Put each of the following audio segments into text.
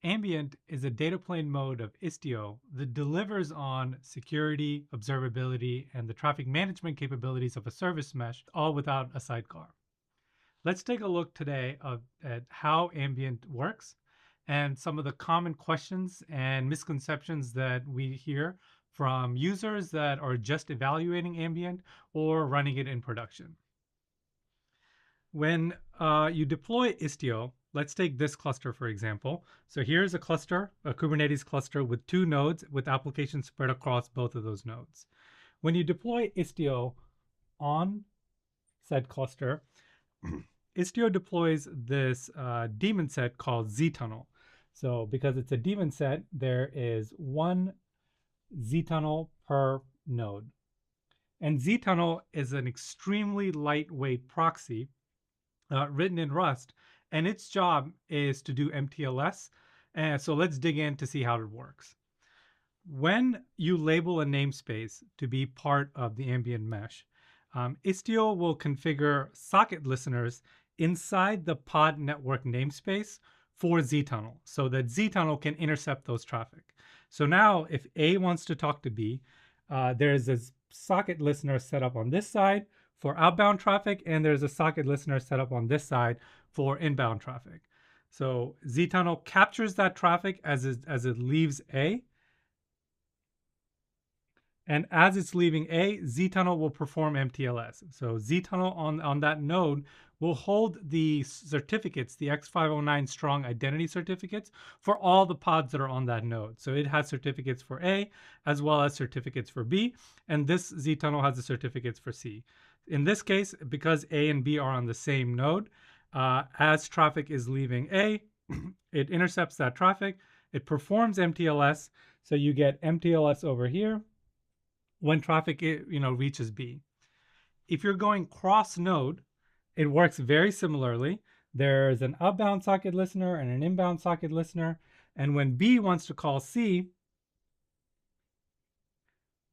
Ambient is a data plane mode of Istio that delivers on security, observability, and the traffic management capabilities of a service mesh, all without a sidecar. Let's take a look today at how Ambient works and some of the common questions and misconceptions that we hear from users that are just evaluating Ambient or running it in production. When you deploy Istio, let's take this cluster, for example. So here's a cluster, a Kubernetes cluster with 2 nodes with applications spread across both of those nodes. When you deploy Istio on said cluster, Istio deploys this daemon set called zTunnel. So because it's a daemon set, there is one zTunnel per node. And zTunnel is an extremely lightweight proxy written in Rust, and its job is to do mTLS. And so let's dig in to see how it works. When you label a namespace to be part of the ambient mesh, Istio will configure socket listeners inside the pod network namespace for zTunnel so that zTunnel can intercept those traffic. So now if A wants to talk to B, there's a socket listener set up on this side for outbound traffic, and there's a socket listener set up on this side for inbound traffic. So zTunnel captures that traffic as it leaves A, and as it's leaving A, zTunnel will perform mTLS. So zTunnel on that node will hold the certificates, the X509 strong identity certificates for all the pods that are on that node. So it has certificates for A as well as certificates for B, and this zTunnel has the certificates for C. In this case, because A and B are on the same node, as traffic is leaving A, it intercepts that traffic, it performs mTLS, so you get mTLS over here when traffic reaches B. If you're going cross node, it works very similarly. There's an outbound socket listener and an inbound socket listener, and when B wants to call C,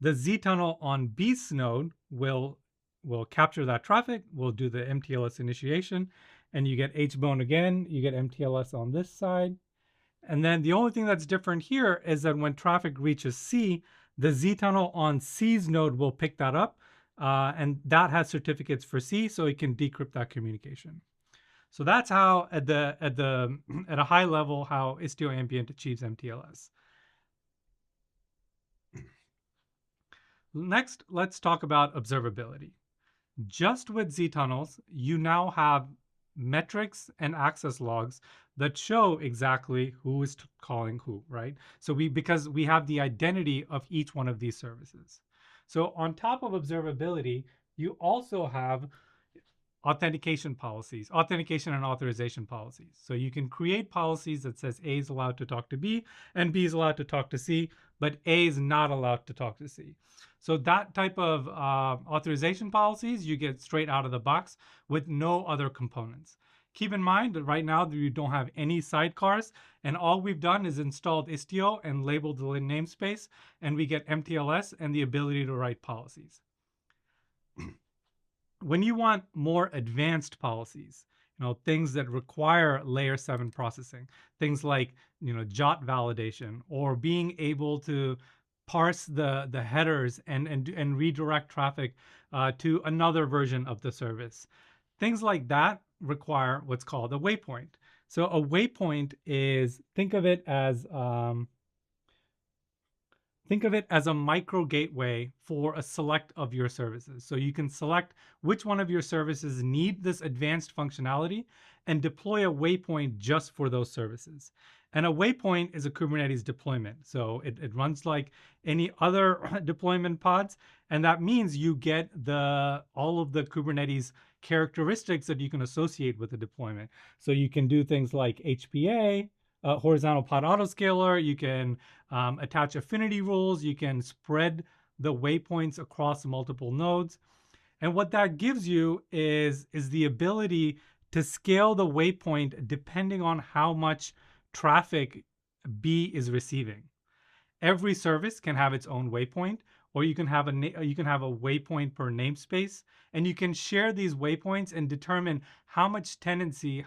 the zTunnel on B's node will capture that traffic, will do the mTLS initiation, and you get hbone again, you get mTLS on this side. And then the only thing that's different here is that when traffic reaches C, the zTunnel on C's node will pick that up, and that has certificates for C, so it can decrypt that communication. So that's how, at a high level, how Istio Ambient achieves mTLS. Next, let's talk about observability. Just with zTunnels, you now have metrics and access logs that show exactly who is calling who, right? So because we have the identity of each one of these services. So on top of observability, you also have authentication policies, authentication and authorization policies. So you can create policies that says A is allowed to talk to B and B is allowed to talk to C, but A is not allowed to talk to C. So that type of authorization policies you get straight out of the box with no other components. Keep in mind that right now you don't have any sidecars, and all we've done is installed Istio and labeled the namespace, and we get mTLS and the ability to write policies. When you want more advanced policies, things that require layer 7 processing, things like JOT validation or being able to parse the headers and redirect traffic to another version of the service. Things like that require what's called a waypoint. So a waypoint is, think of it as a micro gateway for a select of your services. So you can select which one of your services need this advanced functionality and deploy a waypoint just for those services. And a waypoint is a Kubernetes deployment. So it runs like any other deployment pods. And that means you get all of the Kubernetes characteristics that you can associate with the deployment. So you can do things like HPA, horizontal pod autoscaler, you can attach affinity rules, you can spread the waypoints across multiple nodes. And what that gives you is the ability to scale the waypoint depending on how much traffic B is receiving. Every service can have its own waypoint, or you can have a waypoint per namespace, and you can share these waypoints and determine how much tendency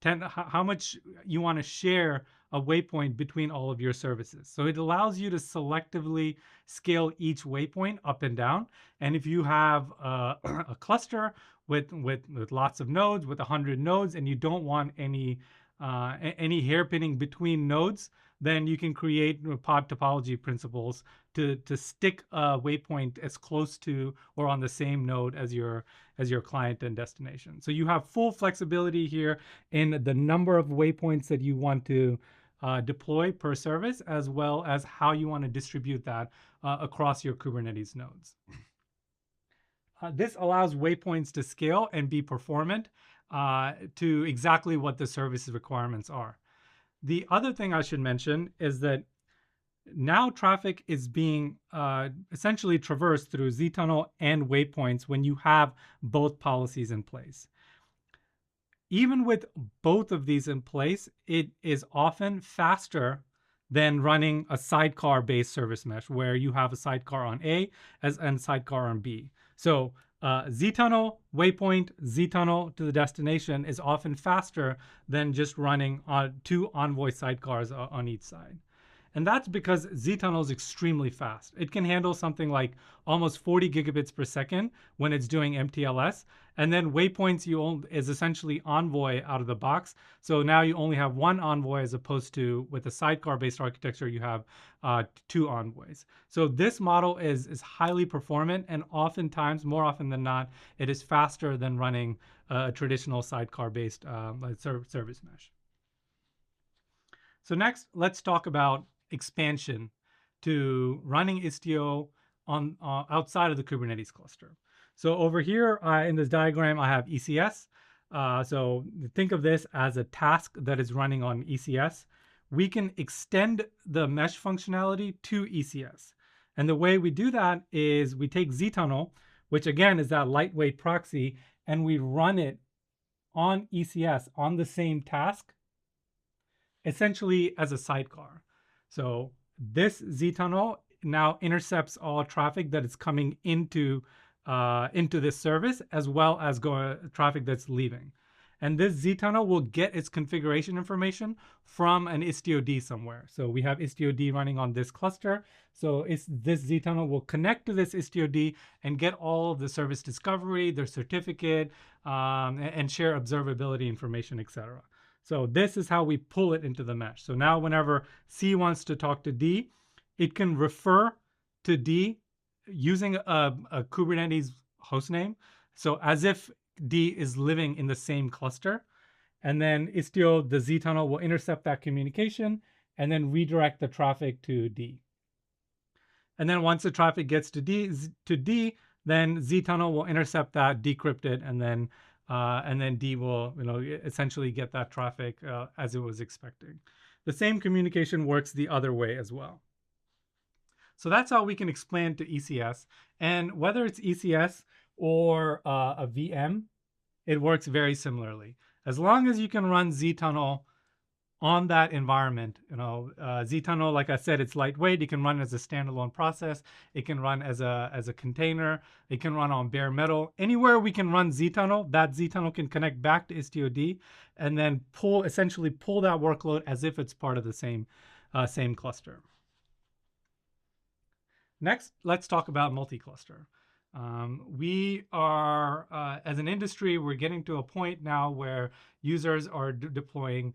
how much you want to share a waypoint between all of your services. So it allows you to selectively scale each waypoint up and down. And if you have a cluster with lots of nodes, with 100 nodes, and you don't want any hairpinning between nodes, then you can create pod topology principles to stick a waypoint as close to or on the same node as your client and destination. So you have full flexibility here in the number of waypoints that you want to deploy per service, as well as how you want to distribute that across your Kubernetes nodes. This allows waypoints to scale and be performant to exactly what the service requirements are. The other thing I should mention is that now traffic is being essentially traversed through zTunnel and waypoints when you have both policies in place. Even with both of these in place, it is often faster than running a sidecar-based service mesh where you have a sidecar on A and sidecar on B. So zTunnel, waypoint, zTunnel to the destination is often faster than just running two Envoy sidecars on each side. And that's because zTunnel is extremely fast. It can handle something like almost 40 gigabits per second when it's doing mTLS. And then Waypoints is essentially Envoy out of the box. So now you only have one Envoy as opposed to with a sidecar-based architecture, you have two Envoys. So this model is highly performant, and oftentimes, more often than not, it is faster than running a traditional sidecar-based service mesh. So next, let's talk about expansion to running Istio on outside of the Kubernetes cluster. So over here in this diagram, I have ECS. So think of this as a task that is running on ECS. We can extend the mesh functionality to ECS. And the way we do that is we take zTunnel, which again is that lightweight proxy, and we run it on ECS on the same task, essentially as a sidecar. So this zTunnel now intercepts all traffic that is coming into this service, as well as traffic that's leaving. And this zTunnel will get its configuration information from an Istio D somewhere. So we have Istio D running on this cluster. So this zTunnel will connect to this Istio D and get all of the service discovery, their certificate, and share observability information, etc. So this is how we pull it into the mesh. So now whenever C wants to talk to D, it can refer to D using a Kubernetes hostname. So as if D is living in the same cluster. And then Istio, the zTunnel, will intercept that communication and then redirect the traffic to D. And then once the traffic gets to D, then zTunnel will intercept that, decrypt it, and then D will essentially get that traffic as it was expecting. The same communication works the other way as well. So that's how we can expand to ECS. And whether it's ECS or a VM, it works very similarly. As long as you can run zTunnel on that environment, zTunnel, like I said, it's lightweight. It can run as a standalone process. It can run as a container. It can run on bare metal. Anywhere we can run zTunnel, that zTunnel can connect back to Istio D and then essentially pull that workload as if it's part of the same cluster. Next, let's talk about multi-cluster. We are, as an industry, we're getting to a point now where users are deploying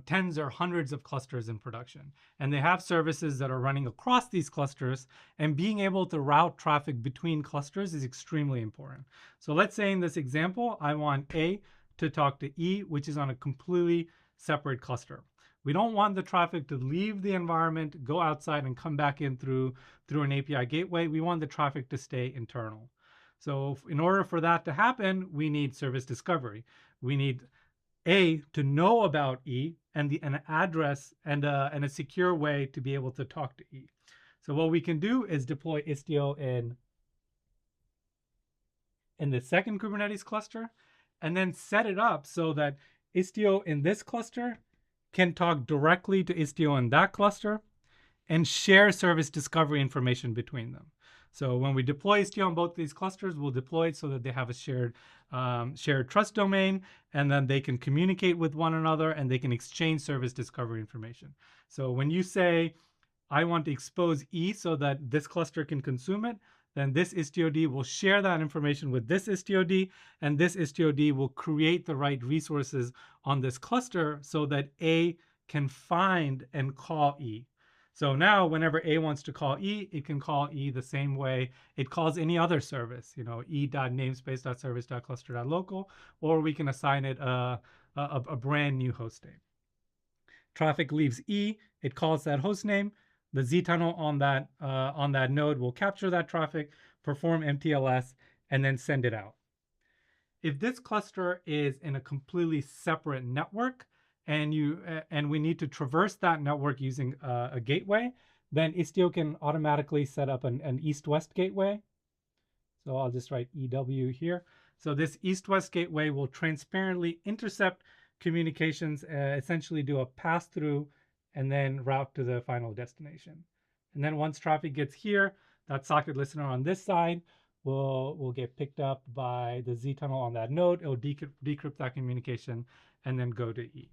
tens or hundreds of clusters in production. And they have services that are running across these clusters, and being able to route traffic between clusters is extremely important. So let's say in this example, I want A to talk to E, which is on a completely separate cluster. We don't want the traffic to leave the environment, go outside, and come back in through an API gateway. We want the traffic to stay internal. So in order for that to happen, we need service discovery. We need A to know about E and an address and a secure way to be able to talk to E. So what we can do is deploy Istio in the second Kubernetes cluster, and then set it up so that Istio in this cluster can talk directly to Istio in that cluster and share service discovery information between them. So when we deploy Istio on both these clusters, we'll deploy it so that they have a shared trust domain, and then they can communicate with one another and they can exchange service discovery information. So when you say, I want to expose E so that this cluster can consume it, then this IstioD will share that information with this IstioD, and this IstioD will create the right resources on this cluster so that A can find and call E. So now whenever A wants to call E, it can call E the same way it calls any other service, e.namespace.service.cluster.local, or we can assign it a brand new host name. Traffic leaves E, it calls that host name. The zTunnel on that node will capture that traffic, perform mTLS, and then send it out. If this cluster is in a completely separate network and we need to traverse that network using a gateway, then Istio can automatically set up an east-west gateway. So I'll just write EW here. So this east-west gateway will transparently intercept communications, essentially do a pass-through, and then route to the final destination. And then once traffic gets here, that socket listener on this side will get picked up by the zTunnel on that node. It'll decrypt that communication and then go to E.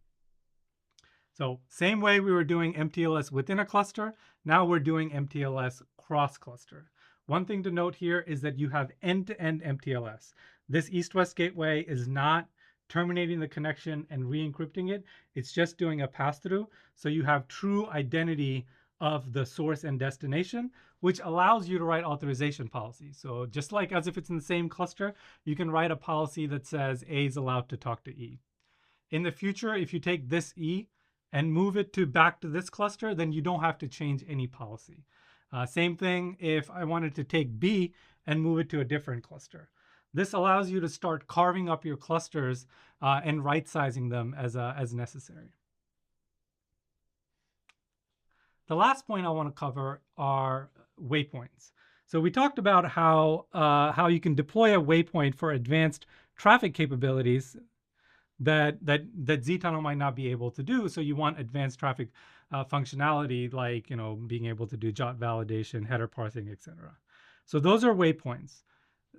So same way we were doing mTLS within a cluster, now we're doing mTLS cross-cluster. One thing to note here is that you have end-to-end mTLS. This east-west gateway is not terminating the connection and re-encrypting it. It's just doing a pass-through. So you have true identity of the source and destination, which allows you to write authorization policies. So just like as if it's in the same cluster, you can write a policy that says A is allowed to talk to E. In the future, if you take this E and move it back to this cluster, then you don't have to change any policy. Same thing if I wanted to take B and move it to a different cluster. This allows you to start carving up your clusters and right-sizing them as necessary. The last point I want to cover are waypoints. So we talked about how you can deploy a waypoint for advanced traffic capabilities that zTunnel might not be able to do. So you want advanced traffic functionality like being able to do jot validation, header parsing, etc. So those are waypoints.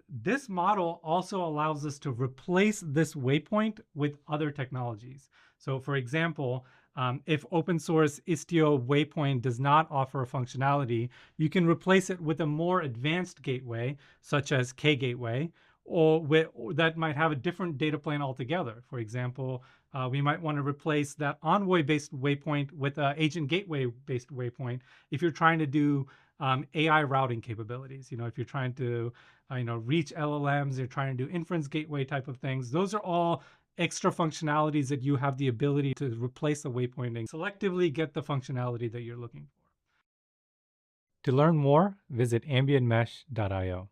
This model also allows us to replace this waypoint with other technologies. So for example, if open source Istio Waypoint does not offer a functionality, you can replace it with a more advanced gateway, such as K-Gateway, or that might have a different data plane altogether. For example, we might want to replace that Envoy-based waypoint with an Agent Gateway-based waypoint if you're trying to do AI routing capabilities. If you're trying to reach LLMs, you're trying to do inference gateway type of things. Those are all extra functionalities that you have the ability to replace the waypointing, selectively get the functionality that you're looking for. To learn more, visit ambientmesh.io.